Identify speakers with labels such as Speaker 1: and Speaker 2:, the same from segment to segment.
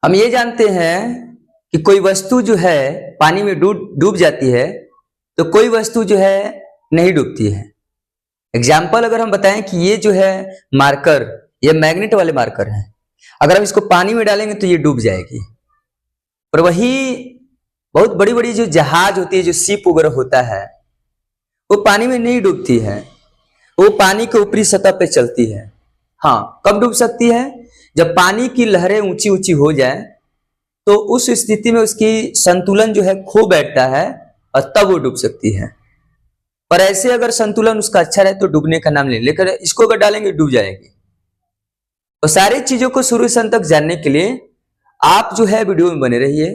Speaker 1: हम ये जानते हैं कि कोई वस्तु जो है पानी में डूब जाती है तो कोई वस्तु जो है नहीं डूबती है। एग्जाम्पल अगर हम बताएं कि ये जो है मार्कर, ये मैग्नेट वाले मार्कर हैं, अगर हम इसको पानी में डालेंगे तो ये डूब जाएगी। और वही बहुत बड़ी बड़ी जो जहाज होती है, जो शिप वगैरह होता है, वो पानी में नहीं डूबती है, वो पानी के ऊपरी सतह पे चलती है। हाँ, कब डूब सकती है? जब पानी की लहरें ऊंची ऊंची हो जाए तो उस स्थिति में उसकी संतुलन जो है खो बैठता है और तब वो डूब सकती है। पर ऐसे अगर संतुलन उसका अच्छा रहे तो डूबने का नाम नहीं, लेकिन इसको अगर डालेंगे डूब जाएगी। तो सारी चीजों को शुरू से अंत तक जानने के लिए आप जो है वीडियो में बने रहिए।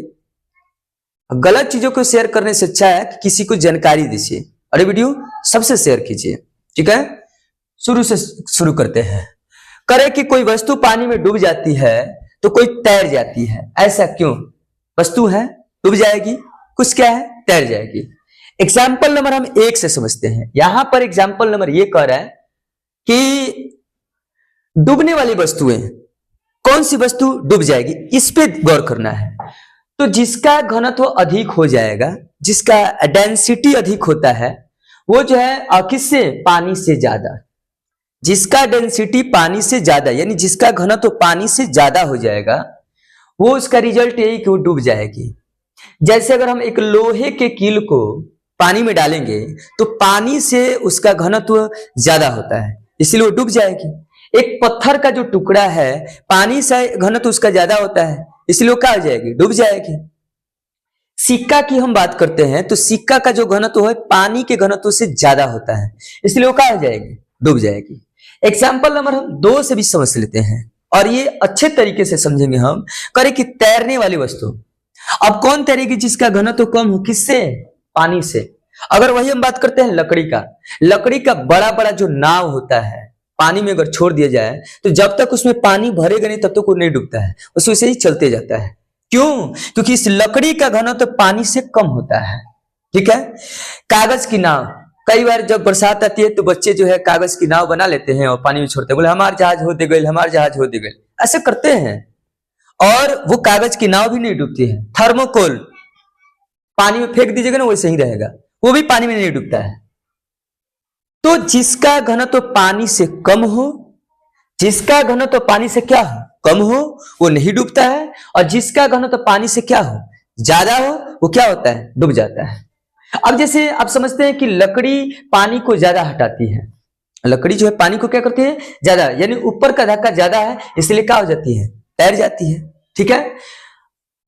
Speaker 1: गलत चीजों को शेयर करने से अच्छा है कि किसी को जानकारी दीजिए और ये वीडियो सबसे शेयर कीजिए। ठीक है, शुरू करते हैं। करे कि कोई वस्तु पानी में डूब जाती है तो कोई तैर जाती है, ऐसा क्यों? वस्तु है, डूब जाएगी, कुछ क्या है, तैर जाएगी। एग्जाम्पल नंबर हम 1 से समझते हैं। यहां पर एग्जाम्पल नंबर ये कह रहा है कि डूबने वाली वस्तुएं, कौन सी वस्तु डूब जाएगी, इस पे गौर करना है। तो जिसका घनत्व अधिक हो जाएगा, जिसका डेंसिटी अधिक होता है, वो जो है किससे? पानी से ज्यादा। जिसका डेंसिटी पानी से ज्यादा, यानी जिसका घनत्व पानी से ज्यादा हो जाएगा, वो उसका रिजल्ट यही कि वो डूब जाएगी। जैसे अगर हम एक लोहे के कील को पानी में डालेंगे तो पानी से उसका घनत्व ज्यादा होता है, इसलिए वो डूब जाएगी। एक पत्थर का जो टुकड़ा है, पानी से घनत्व उसका ज्यादा होता है, इसलिए वो क्या हो जाएगी? डूब जाएगी। सिक्का की हम बात करते हैं तो सिक्का का जो घनत्व है पानी के घनत्व से ज्यादा होता है, इसलिए वो क्या हो जाएगी? डूब जाएगी। एग्जाम्पल नंबर हम 2 से भी समझ लेते हैं और ये अच्छे तरीके से समझेंगे हम। करें कि तैरने वाली वस्तु, अब कौन तैरेगी? जिसका घनत्व कम हो, किससे? पानी से। अगर वही हम बात करते हैं लकड़ी का बड़ा बड़ा जो नाव होता है, पानी में अगर छोड़ दिया जाए तो जब तक उसमें पानी भरेगा नहीं तब तक वो नहीं डूबता है, उसे ही चलते जाता है। क्यों? क्योंकि इस लकड़ी का घनत्व पानी से कम होता है। ठीक है। कागज की नाव, कई बार जब बरसात आती है तो बच्चे जो है कागज की नाव बना लेते हैं और पानी में छोड़ते हैं, बोले हमारा जहाज हो दे गई, हमारा जहाज हो दे गई, ऐसे करते हैं और वो कागज की नाव भी नहीं डूबती है। थर्मोकोल पानी में फेंक दीजिएगा ना, वैसे ही रहेगा, वो भी पानी में नहीं डूबता है। तो जिसका घनत्व पानी से कम हो, जिसका घनत्व पानी से क्या हो? कम हो, वो नहीं डूबता है। और जिसका घनत्व पानी से क्या हो? ज्यादा हो, वो क्या होता है? डूब जाता है। अब जैसे आप समझते हैं कि लकड़ी पानी को ज्यादा हटाती है, लकड़ी जो है पानी को क्या करती है? ज्यादा, यानी ऊपर का धक्का ज्यादा है, इसलिए क्या हो जाती है? तैर जाती है। ठीक है।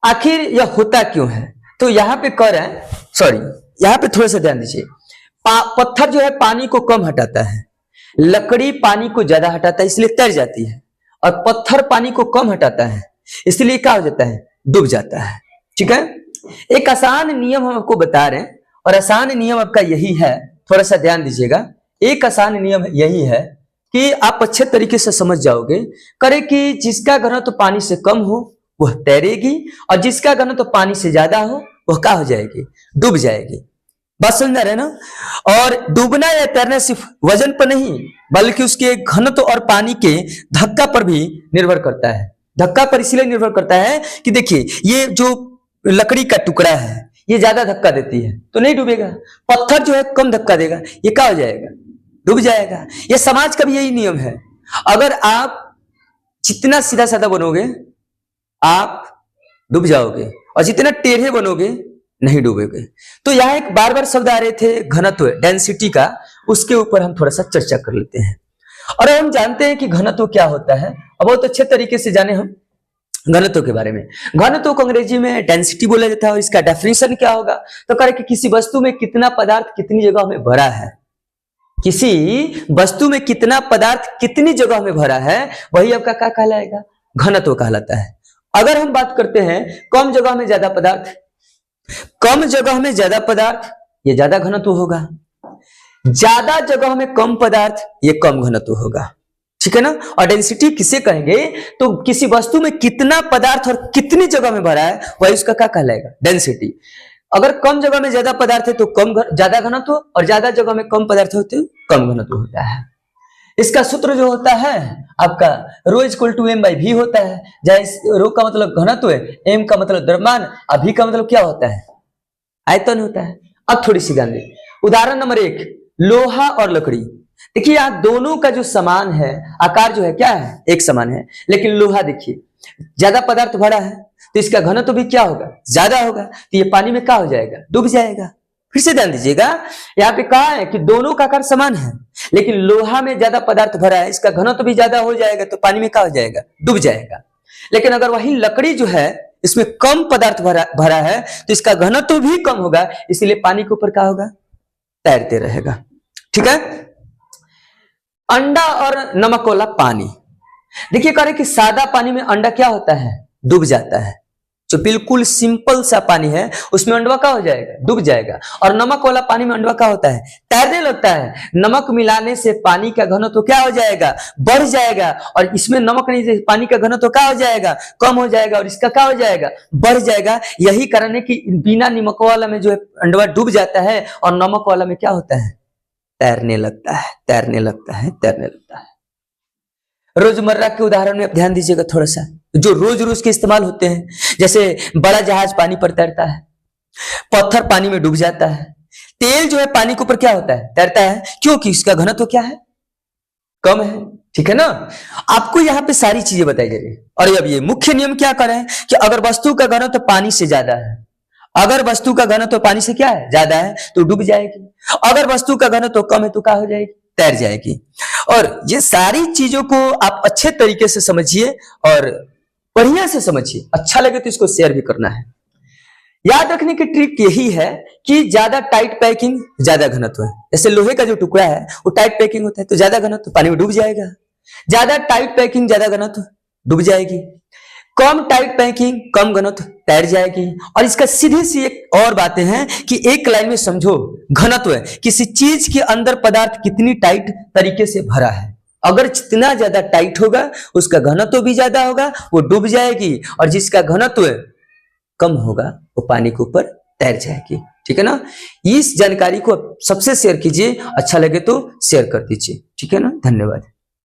Speaker 1: आखिर यह होता क्यों है? तो यहां पे कह रहे हैं, सॉरी यहां पे थोड़ा सा ध्यान दीजिए। पत्थर जो है पानी को कम हटाता है, लकड़ी पानी को ज्यादा हटाता है, इसलिए तैर जाती है। और पत्थर पानी को कम हटाता है, इसलिए क्या हो जाता है? डूब जाता है। ठीक है। एक आसान नियम हम आपको बता रहे हैं और आसान नियम आपका यही है, थोड़ा सा ध्यान दीजिएगा। एक आसान नियम यही है कि आप अच्छे तरीके से समझ जाओगे। करे कि जिसका घनत्व तो पानी से कम हो वह तैरेगी और जिसका घनत्व तो पानी से ज्यादा हो वह क्या हो जाएगी? डूब जाएगी। बात समझ रहे ना? और डूबना या तैरना सिर्फ वजन पर नहीं बल्कि उसके घनत्व और पानी के धक्का पर भी निर्भर करता है। धक्का पर इसलिए निर्भर करता है कि देखिए, ये जो लकड़ी का टुकड़ा है ये ज्यादा धक्का देती है तो नहीं डूबेगा, पत्थर जो है कम धक्का देगा, ये क्या हो जाएगा? डूब जाएगा। ये समाज का भी यही नियम है। अगर आप जितना सीधा साधा बनोगे आप डूब जाओगे और जितना टेढ़े बनोगे नहीं डूबोगे। तो यहाँ एक बार बार शब्द आ रहे थे घनत्व, डेंसिटी का, उसके ऊपर हम थोड़ा सा चर्चा कर लेते हैं। और हम जानते हैं कि घनत्व क्या होता है और बहुत अच्छे तरीके से जाने हम घनत्व के बारे में। घनत्व को अंग्रेजी में डेंसिटी बोला जाता है और इसका डेफिनेशन क्या होगा? तो कह रहे कि किसी वस्तु में कितना पदार्थ कितनी जगह में भरा है, किसी वस्तु में कितना पदार्थ कितनी जगह में भरा है, वही आपका क्या कहलाएगा? घनत्व कहलाता है। अगर हम बात करते हैं कम जगह में ज्यादा पदार्थ, कम जगह में ज्यादा पदार्थ, ये ज्यादा घनत्व होगा। ज्यादा जगह में कम पदार्थ, ये कम घनत्व होगा। ठीक है ना? और डेंसिटी किसे कहेंगे? तो किसी वस्तु में कितना पदार्थ और कितनी जगह में भरा है वही उसका क्या कहलाएगा? डेंसिटी। अगर कम जगह में ज्यादा पदार्थ है तो ज्यादा घनत्व और ज्यादा जगह में कम पदार्थ होते कम घनत्व होता है। इसका सूत्र जो होता है आपका rho equal to M by V होता है, जहां इस रो का मतलब घनत्व है, एम का मतलब द्रव्यमान, अभी का मतलब क्या होता है, आयतन होता है। अब थोड़ी सी ध्यान दें, उदाहरण नंबर 1, लोहा और लकड़ी। देखिए यहाँ दोनों का जो समान है, आकार जो है क्या है, एक समान है, लेकिन लोहा देखिए ज्यादा पदार्थ भरा है तो इसका घनत्व भी क्या होगा, ज्यादा होगा, तो ये पानी में क्या हो जाएगा, डूब जाएगा। फिर से ध्यान दीजिएगा, यहाँ पे कहा है कि दोनों का आकार समान है, लेकिन लोहा में ज्यादा पदार्थ भरा है, इसका घनत्व भी ज्यादा हो जाएगा तो पानी में क्या हो जाएगा, डूब जाएगा। लेकिन अगर वही लकड़ी जो है इसमें कम पदार्थ भरा है तो इसका घनत्व भी कम होगा, इसलिए पानी के ऊपर क्या होगा, तैरते रहेगा। ठीक है। अंडा और नमक वाला पानी, देखिए कह रहे कि सादा पानी में अंडा क्या होता है, डूब जाता है। जो बिल्कुल सिंपल सा पानी है उसमें अंडा क्या हो जाएगा, डूब जाएगा। और नमक वाला पानी में अंडा क्या होता है, तैरने लगता है। नमक मिलाने से पानी का घनत्व क्या हो जाएगा, बढ़ जाएगा, और इसमें नमक नहीं से पानी का घनत्व क्या हो जाएगा, कम हो जाएगा, और इसका क्या हो जाएगा, बढ़ जाएगा। यही कारण है कि बिना नमक वाला में जो है अंडा डूब जाता है, और नमक वाला में क्या होता है, तैरने लगता है, तैरने लगता है, तैरने लगता है। रोजमर्रा के उदाहरण में आप ध्यान दीजिएगा थोड़ा सा, जो रोज रोज के इस्तेमाल होते हैं, जैसे बड़ा जहाज पानी पर तैरता है, पत्थर पानी में डूब जाता है, तेल जो है पानी के ऊपर क्या होता है, तैरता है, क्योंकि इसका घनत्व क्या है, कम है। ठीक है ना। आपको यहाँ पे सारी चीजें बताई जा रही है। और अब ये मुख्य नियम क्या कर रहे हैं कि अगर वस्तु का घनत्व पानी से ज्यादा है, अगर वस्तु का घनत्व पानी से क्या है, ज्यादा है, तो डूब जाएगी। अगर वस्तु का घनत्व कम है तो क्या हो जाएगी, तैर जाएगी। और ये सारी चीजों को आप अच्छे तरीके से समझिए और बढ़िया से समझिए। अच्छा लगे तो इसको शेयर भी करना है। याद रखने की ट्रिक यही है कि ज्यादा टाइट पैकिंग ज्यादा घनत्व है। जैसे लोहे का जो टुकड़ा है वो टाइट पैकिंग होता है तो ज्यादा घनत्व, पानी में डूब जाएगा। ज्यादा टाइट पैकिंग ज्यादा घनत्व, डूब जाएगी। कम टाइट पैकिंग कम घनत्व, तैर जाएगी। और इसका सीधी सी एक और बातें हैं कि एक लाइन में समझो, घनत्व है किसी चीज के अंदर पदार्थ कितनी टाइट तरीके से भरा है। अगर जितना ज्यादा टाइट होगा उसका घनत्व भी ज्यादा होगा, वो डूब जाएगी। और जिसका घनत्व कम होगा वो पानी के ऊपर तैर जाएगी। ठीक है ना। इस जानकारी को सबसे शेयर कीजिए, अच्छा लगे तो शेयर कर दीजिए। ठीक है ना। धन्यवाद।